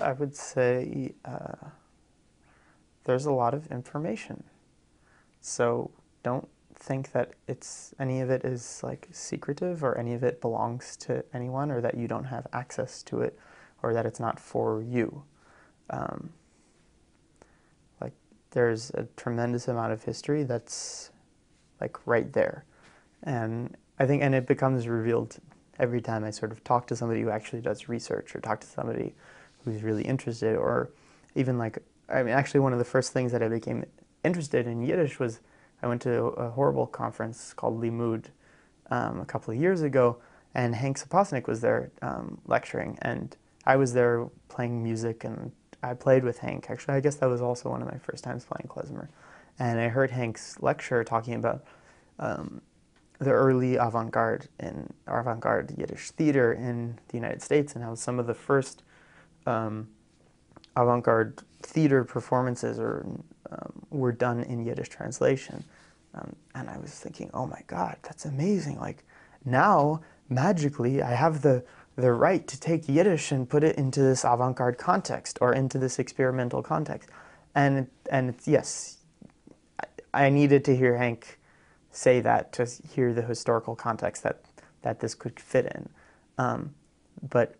I would say there's a lot of information. So don't think that any of it is like secretive or any of it belongs to anyone or that you don't have access to it or that it's not for you. Um, like there's a tremendous amount of history that's like right there. And I think, and it becomes revealed every time I sort of talk to somebody who actually does research or talk to somebody who's really interested, or even like, I mean, actually one of the first things that I became interested in Yiddish was I went to a horrible conference called Limud a couple of years ago, and Hank Saposnik was there lecturing, and I was there playing music, and I played with Hank. Actually, I guess that was also one of my first times playing klezmer. And I heard Hank's lecture talking about um, the early avant-garde Yiddish theater in the United States, and how some of the first um, avant-garde theater performances were done in Yiddish translation. And I was thinking, oh my God, that's amazing. Like now, magically, I have the right to take Yiddish and put it into this avant-garde context or into this experimental context. And it's, yes, I needed to hear Hank say that to hear the historical context that this could fit in. But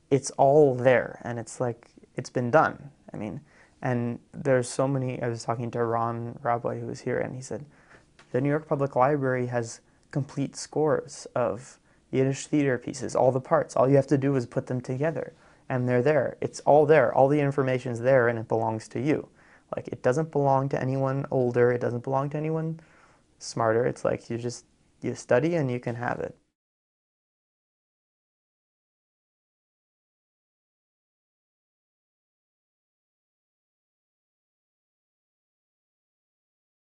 it's all there, and it's like, it's been done. I mean, and there's so many, I was talking to Ron Rabway, who was here, and he said, the New York Public Library has complete scores of Yiddish theater pieces, all the parts. All you have to do is put them together, and they're there. It's all there. All the information's there, and it belongs to you. Like, it doesn't belong to anyone older. It doesn't belong to anyone smarter. It's like you study and you can have it.